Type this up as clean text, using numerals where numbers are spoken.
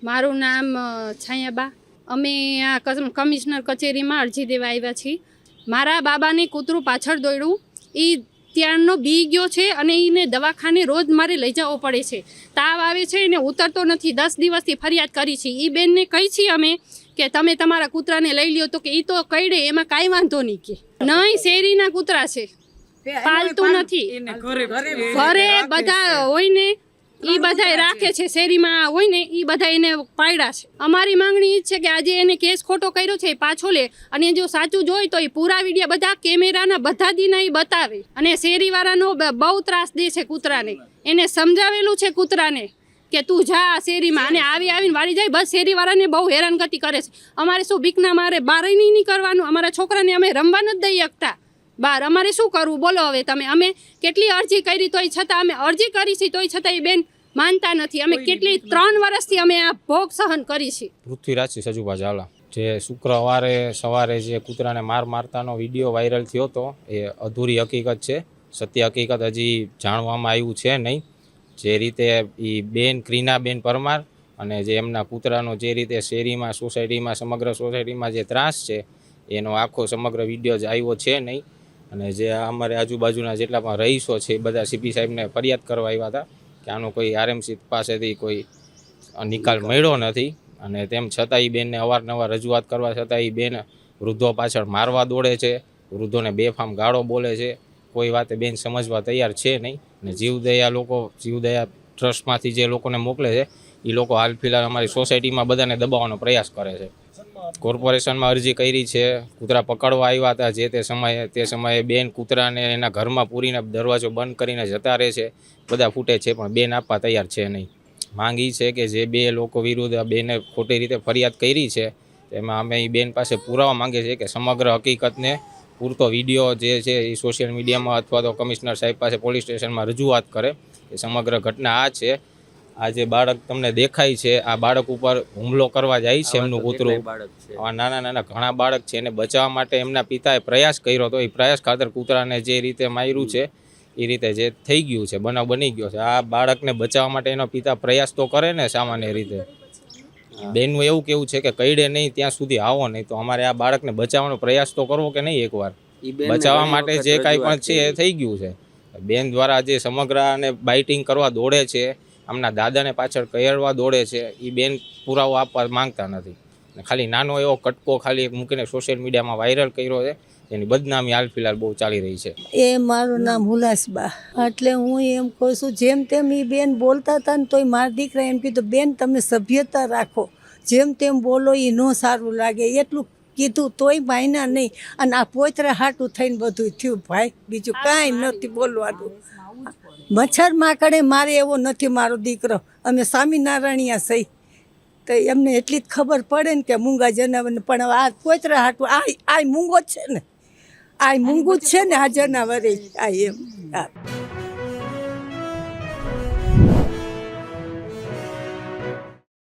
મારું નામ છાયાબા. અમે આ કમિશનર કચેરીમાં અરજી દેવા આવ્યા છીએ. મારા બાબાને કૂતરું પાછળ દોડ્યું, એ ત્યાંનો બી ગયો છે અને એને દવાખાને રોજ મારે લઈ જવો પડે છે. તાવ આવે છે એને ઉતરતો નથી. 10 દિવસથી ફરિયાદ કરી છે. એ બેનને કહી છીએ અમે કે તમે તમારા કૂતરાને લઈ લ્યો, તો કે એ તો કઈડે, એમાં કાંઈ વાંધો નહીં. કે નહીં, શેરીના કૂતરા છે, પાલતું નથી. ઘરે બધા હોય ને એ બધા રાખે છે, શેરીમાં હોય ને એ બધા એને પાડ્યા છે. અમારી માંગણી એ છે કે આજે એને કેસ ખોટો કર્યો છે, પાછો લે, અને જો સાચું જોઈ તો એ પૂરા વિડીયો બધા કેમેરાના બધા દીના એ બતાવે. અને શેરીવાળાનો બહુ ત્રાસ દે છે કૂતરાને. એને સમજાવેલું છે કૂતરાને કે તું જા શેરીમાં, અને આવીને વાળી જાય. બસ શેરીવાળાને બહુ હેરાનગતિ કરે છે. અમારે શું બીકના મારે બહાર નહીં કરવાનું? અમારા છોકરાને અમે રમવા નથી દઈ શકતા બહાર. અમારે શું કરવું બોલો હવે તમે? અમે કેટલી અરજી કરી તોય છતાં, અમે અરજી કરી છે તોય છતાં એ બેન માનતા નથી. અમે કેટલી 3 વર્ષથી અમે આ ભોગ સહન કરી છે. પૃથ્વીરાજ સજુભા ઝાલા, જે શુક્રવારે સવારે જે કૂતરાને મારતાનો વિડીયો વાયરલ થયો હતો એ અધૂરી હકીકત છે. સત્ય હકીકત હજી જાણવામાં આવ્યું છે નહીં. જે રીતે એ બેન ક્રીનાબેન પરમાર અને જે એમના કૂતરાનો જે રીતે શેરીમાં સોસાયટીમાં સમગ્ર સોસાયટીમાં જે ત્રાસ છે એનો આખો સમગ્ર વિડીયો જ આવ્યો છે નહીં. અને જે અમારે આજુબાજુના જેટલા પણ રહીશો છે એ બધા સીપી સાહેબને ફરિયાદ કરવા આવ્યા હતા કે આનો કોઈ આરએમસી પાસેથી કોઈ નિકાલ મળ્યો નથી. અને તેમ છતાં એ બેનને અવારનવાર રજૂઆત કરવા છતાં એ બેન વૃદ્ધો પાછળ મારવા દોડે છે, વૃદ્ધોને બેફામ ગાળો બોલે છે. કોઈ વાતે બેન સમજવા તૈયાર છે નહીં. અને જીવદયા ટ્રસ્ટમાંથી જે લોકોને મોકલે છે એ લોકો હાલ ફિલહાલ અમારી સોસાયટીમાં બધાને દબાવવાનો પ્રયાસ કરે છે. કોર્પોરેશનમાં અરજી કરી છે, કૂતરા પકડવા આવ્યા હતા જે તે સમયે બેન કૂતરાને એના ઘરમાં પૂરીને દરવાજો બંધ કરીને જતા રહે છે. બધા ફૂટે છે પણ બેન આપવા તૈયાર છે નહીં. માંગ એ છે કે જે 2 લોકો વિરુદ્ધ બેને ખોટી રીતે ફરિયાદ કરી છે તેમાં અમે એ બેન પાસે પુરાવા માંગીએ છીએ કે સમગ્ર હકીકતને પૂરતો વિડીયો જે છે એ સોશિયલ મીડિયામાં અથવા તો કમિશનર સાહેબ પાસે પોલીસ સ્ટેશનમાં રજૂઆત કરે કે સમગ્ર ઘટના આ છે. આ જે બાળક તમને દેખાય છે આ બાળક ઉપર હુમલો કરવા જાય છે એમનું કૂતરું. આ નાના ઘણા બાળક છે, એને બચાવવા માટે એમના પિતાએ પ્રયાસ કર્યો હતો. એ પ્રયાસ ખાતર કૂતરાને જે રીતે માર્યું છે એ રીતે જે થઈ ગયું છે, બનાવ બની ગયો છે. આ બાળકને બચાવવા માટે એનો પિતા પ્રયાસ તો કરે ને સામાન્ય રીતે. બેનનું એવું કેવું છે કે કઈડે નહીં ત્યાં સુધી આવો નહીં. તો અમારે આ બાળકને બચાવવાનો પ્રયાસ તો કરવો કે નહીં? એકવાર બચાવવા માટે જે કાંઈ પણ છે એ થઈ ગયું છે. બેન દ્વારા જે સમગ્ર અને બાઇટિંગ કરવા દોડે છે, આમના દાદાને પાછળ કહેરવા દોડે છે, એ બેન પુરાવો આપવા માંગતા નથી. ખાલી નાનો એવો કટકો ખાલી મૂકીને સોશિયલ મીડિયામાં વાયરલ કર્યો છે. એની બદનામી હાલ ફિલહાલ બહુ ચાલી રહી છે. એ મારું નામ હુલાસબા. એટલે હું એમ કહું છું, જેમ તેમ એ બેન બોલતા હતા ને તોય મારા દીકરા એમ કીધું બેન તમે સભ્યતા રાખો, જેમ તેમ બોલો એ ન સારું લાગે એટલું કીધું તોય માયના નહીં. અને આ પોતરા હાટું થઈને બધું થયું ભાઈ, બીજું કાંઈ નથી બોલવાનું. મચ્છર માકડે મારે એવો નથી મારો દીકરો. અમે સ્વામિનારાયણિયા સહી તો એમને એટલી જ ખબર પડે ને કે મૂંગા જનાવરને. પણ આ પોતરા હાટું આ મૂંગો જ છે ને, આ મૂંગું જ છે ને આ જનાવરે આ એમ.